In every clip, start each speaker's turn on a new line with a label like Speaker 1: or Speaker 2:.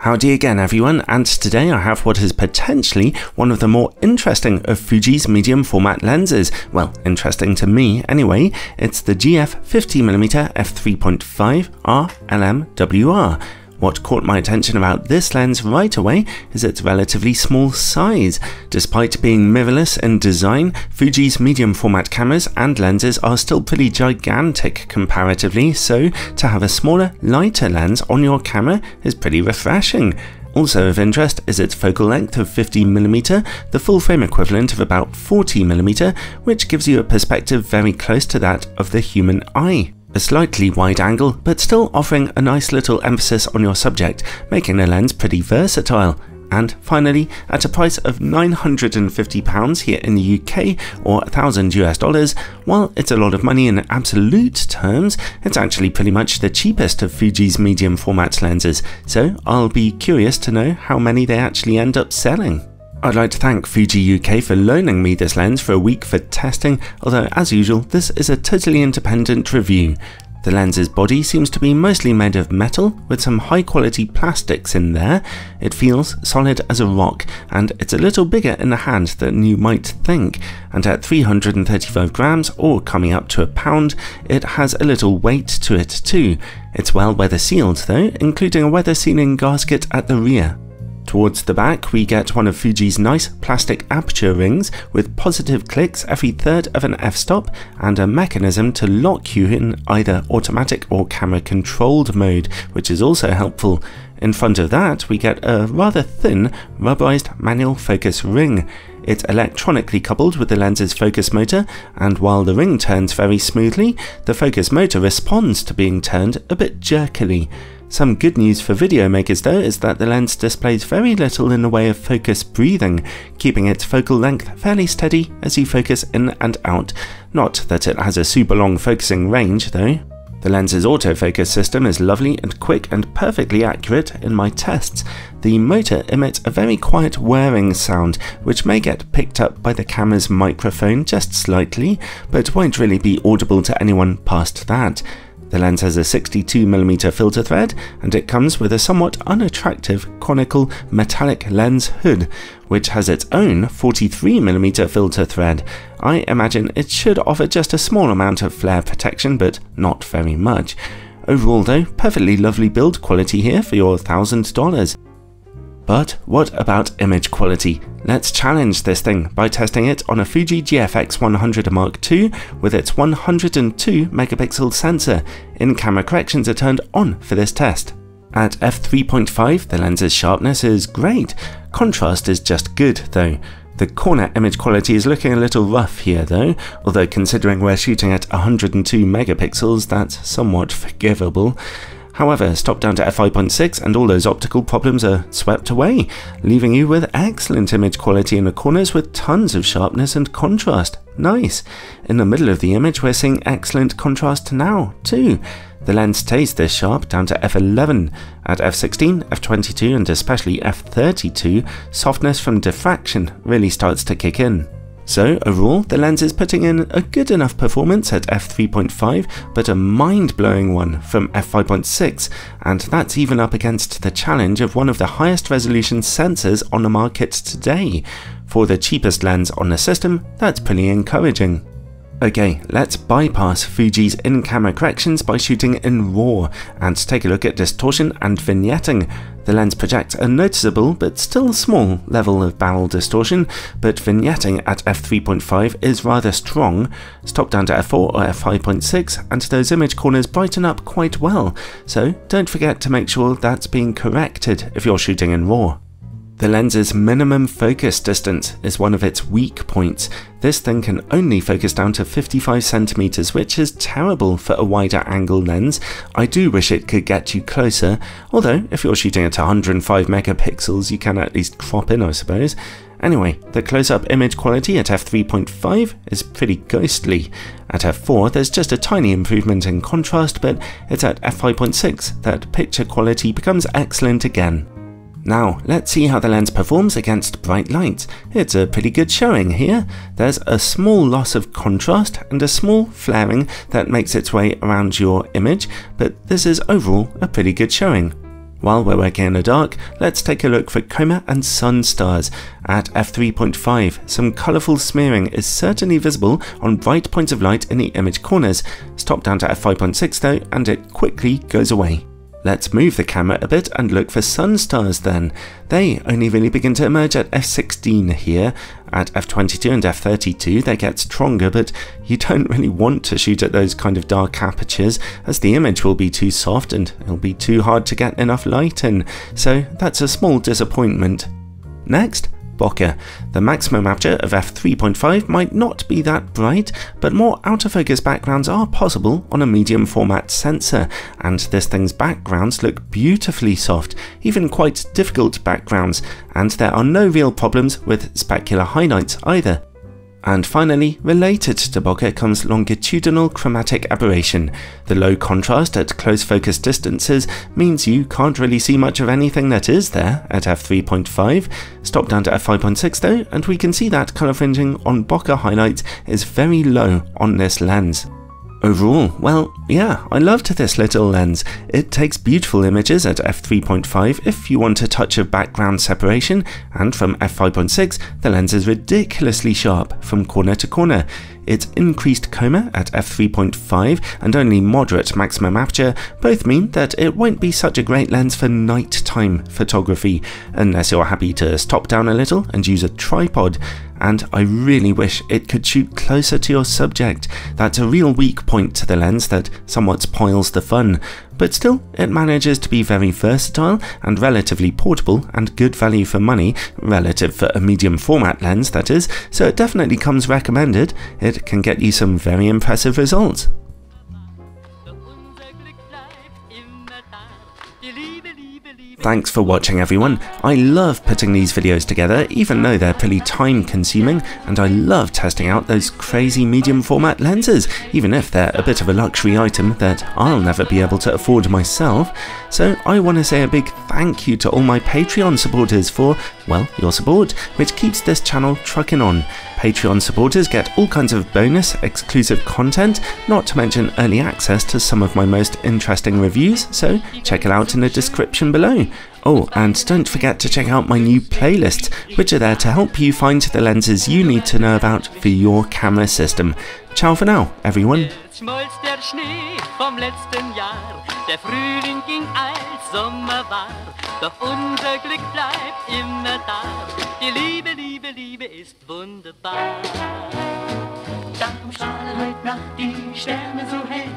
Speaker 1: Howdy again everyone, and today I have what is potentially one of the more interesting of Fuji's medium format lenses. Well, interesting to me anyway. It's the GF 50mm f3.5 RLMWR. What caught my attention about this lens right away is its relatively small size. Despite being mirrorless in design, Fuji's medium format cameras and lenses are still pretty gigantic comparatively, so to have a smaller, lighter lens on your camera is pretty refreshing. Also of interest is its focal length of 50mm, the full frame equivalent of about 40mm, which gives you a perspective very close to that of the human eye. A slightly wide angle, but still offering a nice little emphasis on your subject, making the lens pretty versatile. And finally, at a price of £950 here in the UK or $1,000 US, while it's a lot of money in absolute terms, it's actually pretty much the cheapest of Fuji's medium format lenses, so I'll be curious to know how many they actually end up selling. I'd like to thank Fuji UK for loaning me this lens for a week for testing, although as usual this is a totally independent review. The lens's body seems to be mostly made of metal with some high quality plastics in there. It feels solid as a rock, and it's a little bigger in the hand than you might think, and at 335 grams or coming up to a pound, it has a little weight to it too. It's well weather sealed though, including a weather sealing gasket at the rear. Towards the back we get one of Fuji's nice plastic aperture rings with positive clicks every third of an f-stop and a mechanism to lock you in either automatic or camera controlled mode, which is also helpful. In front of that we get a rather thin rubberized manual focus ring. It's electronically coupled with the lens's focus motor, and while the ring turns very smoothly, the focus motor responds to being turned a bit jerkily. Some good news for video makers though is that the lens displays very little in the way of focus breathing, keeping its focal length fairly steady as you focus in and out. Not that it has a super long focusing range though. The lens's autofocus system is lovely and quick and perfectly accurate in my tests. The motor emits a very quiet whirring sound, which may get picked up by the camera's microphone just slightly, but won't really be audible to anyone past that. The lens has a 62mm filter thread, and it comes with a somewhat unattractive conical metallic lens hood, which has its own 43mm filter thread. I imagine it should offer just a small amount of flare protection, but not very much. Overall though, perfectly lovely build quality here for your $1,000. But what about image quality? Let's challenge this thing by testing it on a Fuji GFX100 Mark II with its 102 megapixel sensor. In-camera corrections are turned on for this test. At f3.5 the lens's sharpness is great, contrast is just good though. The corner image quality is looking a little rough here though, although considering we're shooting at 102 megapixels that's somewhat forgivable. However, stop down to f5.6 and all those optical problems are swept away, leaving you with excellent image quality in the corners with tons of sharpness and contrast. Nice! In the middle of the image we're seeing excellent contrast now too. The lens stays this sharp down to f11. At f16, f22 and especially f32, softness from diffraction really starts to kick in. So overall, the lens is putting in a good enough performance at f3.5, but a mind-blowing one from f5.6, and that's even up against the challenge of one of the highest resolution sensors on the market today. For the cheapest lens on the system, that's pretty encouraging. Okay, let's bypass Fuji's in-camera corrections by shooting in RAW and take a look at distortion and vignetting. The lens projects a noticeable but still small level of barrel distortion, but vignetting at f3.5 is rather strong. Stop down to f4 or f5.6 and those image corners brighten up quite well, so don't forget to make sure that's being corrected if you're shooting in RAW. The lens's minimum focus distance is one of its weak points. This thing can only focus down to 55cm, which is terrible for a wider angle lens. I do wish it could get you closer, although if you're shooting at 105 megapixels you can at least crop in I suppose. Anyway, the close-up image quality at f3.5 is pretty ghostly. At f4 there's just a tiny improvement in contrast, but it's at f5.6 that picture quality becomes excellent again. Now, let's see how the lens performs against bright light. It's a pretty good showing here. There's a small loss of contrast and a small flaring that makes its way around your image, but this is overall a pretty good showing. While we're working in the dark, let's take a look for coma and sun stars. At f3.5, some colourful smearing is certainly visible on bright points of light in the image corners. Stop down to f5.6 though, and it quickly goes away. Let's move the camera a bit and look for sun stars then. They only really begin to emerge at f16 here. At f22 and f32 they get stronger, but you don't really want to shoot at those kind of dark apertures, as the image will be too soft and it'll be too hard to get enough light in, so that's a small disappointment. Next, bokeh. The maximum aperture of f3.5 might not be that bright, but more out-of-focus backgrounds are possible on a medium format sensor, and this thing's backgrounds look beautifully soft, even quite difficult backgrounds, and there are no real problems with specular highlights either. And finally, related to bokeh comes longitudinal chromatic aberration. The low contrast at close focus distances means you can't really see much of anything that is there at f3.5. Stop down to f5.6 though, and we can see that colour fringing on bokeh highlights is very low on this lens. Overall, well, yeah, I loved this little lens. It takes beautiful images at f3.5 if you want a touch of background separation, and from f5.6 the lens is ridiculously sharp from corner to corner. Its increased coma at f3.5 and only moderate maximum aperture both mean that it won't be such a great lens for nighttime photography, unless you're happy to stop down a little and use a tripod. And I really wish it could shoot closer to your subject. That's a real weak point to the lens that somewhat spoils the fun. But still, it manages to be very versatile and relatively portable and good value for money, relative for a medium format lens that is, so it definitely comes recommended. It can get you some very impressive results. Thanks for watching everyone. I love putting these videos together even though they're pretty time consuming, and I love testing out those crazy medium format lenses even if they're a bit of a luxury item that I'll never be able to afford myself. So I want to say a big thank you to all my Patreon supporters for, well, your support, which keeps this channel trucking on. Patreon supporters get all kinds of bonus, exclusive content, not to mention early access to some of my most interesting reviews, so check it out in the description below. Oh, and don't forget to check out my new playlists, which are there to help you find the lenses you need to know about for your camera system. Ciao for now, everyone.
Speaker 2: Der Frühling ging als Sommer war, doch unser Glück bleibt immer da. Die Liebe, Liebe, Liebe ist wunderbar. Darum strahlen heute Nacht die Sterne so hell,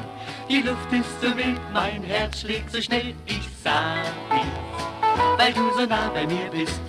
Speaker 2: die Luft ist so wild, mein Herz schlägt so schnell. Ich sag dies, weil du so nah bei mir bist.